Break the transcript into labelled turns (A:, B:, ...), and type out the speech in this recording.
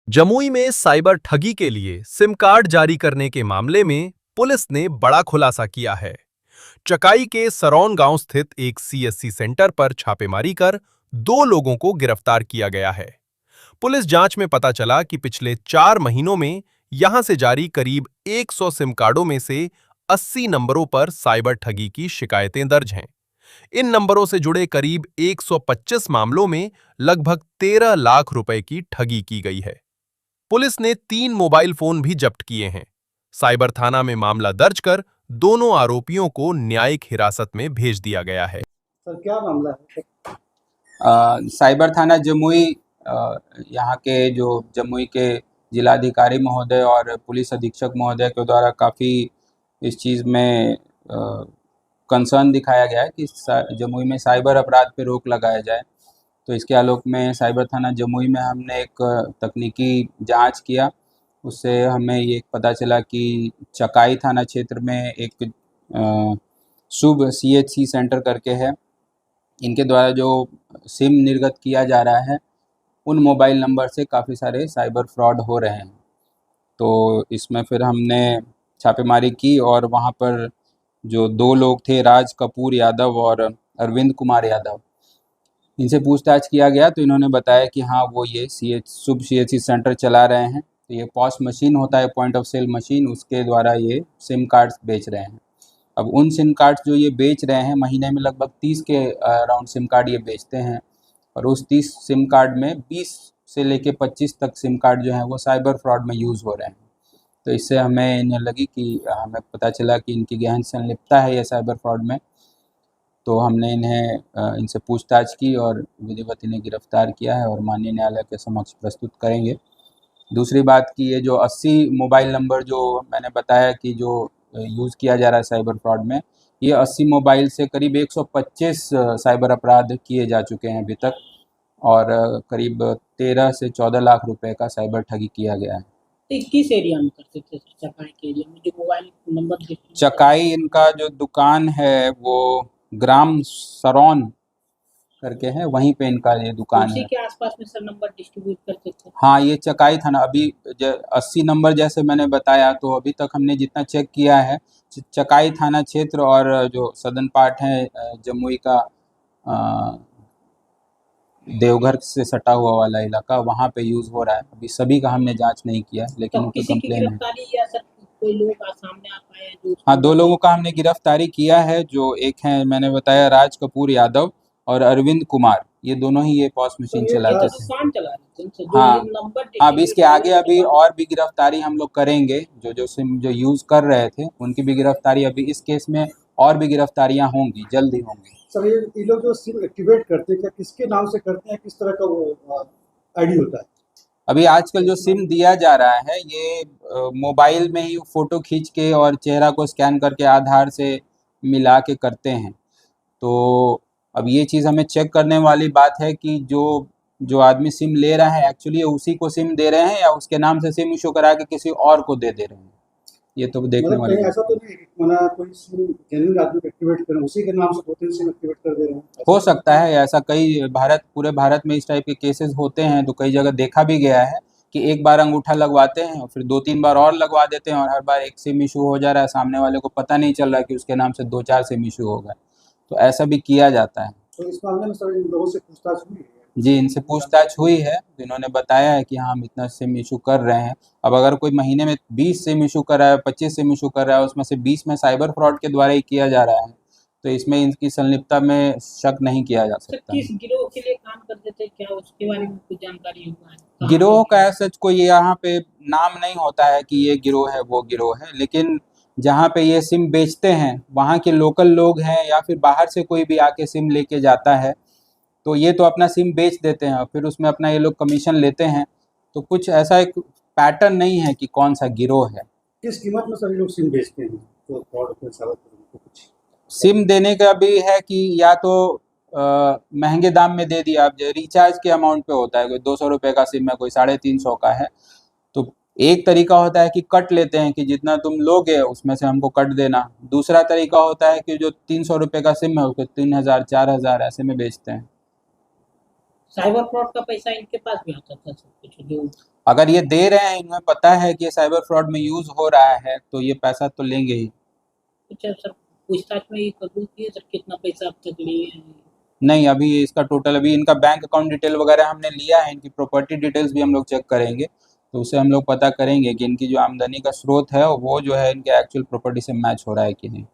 A: जमुई में साइबर ठगी के लिए सिम कार्ड जारी करने के मामले में पुलिस ने बड़ा खुलासा किया है। चकाई के सरौन गांव स्थित एक सीएससी सेंटर पर छापेमारी कर 2 लोगों को गिरफ्तार किया गया है। पुलिस जांच में पता चला कि पिछले 4 महीनों में यहां से जारी करीब 100 सिम कार्डों में से 80 नंबरों पर साइबर ठगी की शिकायतें दर्ज हैं। इन नंबरों से जुड़े करीब 125 मामलों में लगभग 13 लाख रुपए की ठगी की गई है। पुलिस ने 3 मोबाइल फोन भी जब्त किए हैं। साइबर थाना में मामला दर्ज कर दोनों आरोपियों को न्यायिक हिरासत में भेज दिया गया है।
B: सर क्या मामला है?
C: साइबर थाना जमुई, यहाँ के जो जमुई के जिलाधिकारी महोदय और पुलिस अधीक्षक महोदय के द्वारा काफ़ी इस चीज़ में कंसर्न दिखाया गया है कि जमुई में साइबर अपराध पे रोक लगाया जाए। तो इसके आलोक में साइबर थाना जमुई में हमने एक तकनीकी जांच किया। उससे हमें ये पता चला कि चकाई थाना क्षेत्र में एक शुभ सीएचसी सेंटर करके है, इनके द्वारा जो सिम निर्गत किया जा रहा है उन मोबाइल नंबर से काफ़ी सारे साइबर फ्रॉड हो रहे हैं। तो इसमें फिर हमने छापेमारी की और वहाँ पर जो 2 लोग थे, राज कपूर यादव और अरविंद कुमार यादव, इनसे पूछताछ किया गया तो इन्होंने बताया कि हाँ, वो ये शुभ सीएचसी सेंटर चला रहे हैं। तो ये पॉस मशीन होता है, पॉइंट ऑफ सेल मशीन, उसके द्वारा ये सिम कार्ड्स बेच रहे हैं। अब उन सिम कार्ड्स जो ये बेच रहे हैं, महीने में लगभग 30 के अराउंड सिम कार्ड ये बेचते हैं और उस 30 सिम कार्ड में 20 से लेके 25 तक सिम कार्ड जो हैं वो साइबर फ्रॉड में यूज़ हो रहे हैं। तो इससे हमें इन्हें लगी कि हमें पता चला कि इनकी गहन संलिप्तता है ये साइबर फ्रॉड में। तो हमने इनसे पूछताछ की और विधिवत इन्हें गिरफ्तार किया है और माननीय न्यायालय के समक्ष प्रस्तुत करेंगे। दूसरी बात कि ये जो 80 मोबाइल नंबर जो मैंने बताया कि जो यूज़ किया जा रहा है साइबर फ्रॉड में, ये 80 मोबाइल से करीब 125 साइबर अपराध किए जा चुके हैं अभी तक और करीब 13 से 14 लाख रुपए का साइबर ठगी किया गया है।
B: किस एरिया में करते थे? चकाई के एरिया में जो मोबाइल नंबर
C: चकाई इनका जो दुकान है वो ग्राम सरौन करके है, वहीं पे इनका ये दुकान
B: उसी
C: है।
B: के आसपास में सर नंबर डिस्ट्रीब्यूट करते थे?
C: हाँ, ये चकाई थाना अभी 80 नंबर जैसे मैंने बताया, तो अभी तक हमने जितना चेक किया है चकाई थाना क्षेत्र और जो सदन पार्ट है जमुई का देवघर से सटा हुआ वाला इलाका, वहाँ पे यूज़ हो रहा है। अभी सभी का हमने जांच नहीं किया, लेकिन
B: तो
C: उनकी
B: किसी की
C: कंप्लेन है।
B: गिरफ्तारी या सर कोई लोग सामने आ पाए हैं जो?
C: हाँ, 2 लोगों का हमने गिरफ्तारी किया है। जो एक है मैंने बताया राज कपूर यादव और अरविंद कुमार, ये दोनों ही ये पॉस मशीन चलाते थे।
B: दुकान चला रहे थे जो
C: हाँ,
B: ये नंबर
C: अब इसके आगे अभी और भी गिरफ्तारी हम लोग करेंगे। जो सिम जो यूज़ कर रहे थे उनकी भी गिरफ्तारी, अभी इस केस में और भी गिरफ्तारियां होंगी, जल्द ही होंगी।
D: सर ये लोग जो सिम एक्टिवेट करते हैं, क्या किसके नाम से करते हैं, किस तरह का वो आईडी होता है?
C: अभी आजकल जो सिम दिया जा रहा है ये मोबाइल में ही फ़ोटो खींच के और चेहरा को स्कैन करके आधार से मिला के करते हैं। तो अब ये चीज़ हमें चेक करने वाली बात है कि जो जो आदमी सिम ले रहा है एक्चुअली उसी को सिम दे रहे हैं या उसके नाम से सिम इशू करा के किसी और को दे रहे हैं, ये तो देखने
D: मतलब
C: वाली
D: कहीं
C: बात
D: ऐसा तो नहीं है कि मना कोई सिम जेन्युइन आदमी एक्टिवेट करें, उसी के नाम से 2-3 सिम एक्टिवेट कर दे रहे हैं?
C: हो सकता है ऐसा। कई पूरे भारत में इस टाइप के केसेस होते हैं, तो कई जगह देखा भी गया है कि एक बार अंगूठा लगवाते हैं और फिर 2-3 बार और लगवा देते हैं और हर बार एक सिम इशू हो जा रहा है, सामने वाले को पता नहीं चल रहा है कि उसके नाम से 2-4 सिम इशू हो गए। तो ऐसा भी किया जाता है।
D: तो इस मामले में सर इन लोगों से पूछताछ हुई है?
C: जी, इनसे पूछताछ हुई है, इन्होंने बताया है कि हाँ, हम इतना सिम इशू कर रहे हैं। अब अगर कोई महीने में 20 सिम इशू कर रहा है, 25 सिम इशू कर रहा है, उसमें से 20 में साइबर फ्रॉड के द्वारा ही किया जा रहा है, तो इसमें इनकी संलिप्तता में शक नहीं किया जा सकता।
B: किस गिरोह के लिए काम करते थे, क्या उसके बारे में कुछ जानकारी हुआ है?
C: गिरोह का ऐसा कोई यहाँ पे नाम नहीं होता है कि ये गिरोह है वो गिरोह है, लेकिन जहाँ पे ये सिम बेचते हैं वहाँ के लोकल लोग हैं या फिर बाहर से कोई भी आके सिम लेके जाता है, तो ये तो अपना सिम बेच देते हैं और फिर उसमें अपना ये लोग कमीशन लेते हैं। तो कुछ ऐसा एक पैटर्न नहीं है कि कौन सा गिरोह है।
D: किस कीमत में सर ये लोग सिम बेचते हैं तो फ्रॉड को साबित करने को कुछ?
C: सिम देने का भी है कि या तो महंगे दाम में दे दिया। आप रिचार्ज के अमाउंट पे होता है, कोई 200 रुपये का सिम है, कोई 350 का है। तो एक तरीका होता है कि कट लेते हैं कि जितना तुम लोगे उसमें से हमको कट देना। दूसरा तरीका होता है कि जो 300 रुपये का सिम है उसको 3000 4000 ऐसे में बेचते हैं।
B: साइबर फ्रॉड का पैसा इनके पास भी आता था सब कुछ जो
C: अगर ये दे रहे हैं, इन्हें पता है कि ये साइबर फ्रॉड में यूज हो रहा है, तो ये पैसा तो लेंगे ही।
B: अच्छा सर, पूछताछ में ये कबूल किए सर कितना पैसा अब तक लिए हैं?
C: नहीं, अभी इसका टोटल, अभी इनका बैंक अकाउंट डिटेल वगैरह हमने लिया है, इनकी प्रॉपर्टी डिटेल्स भी हम लोग चेक करेंगे, तो उससे हम लोग पता करेंगे कि इनकी जो आमदनी का स्रोत है वो जो है इनके एक्चुअल प्रॉपर्टी से मैच हो रहा है कि नहीं।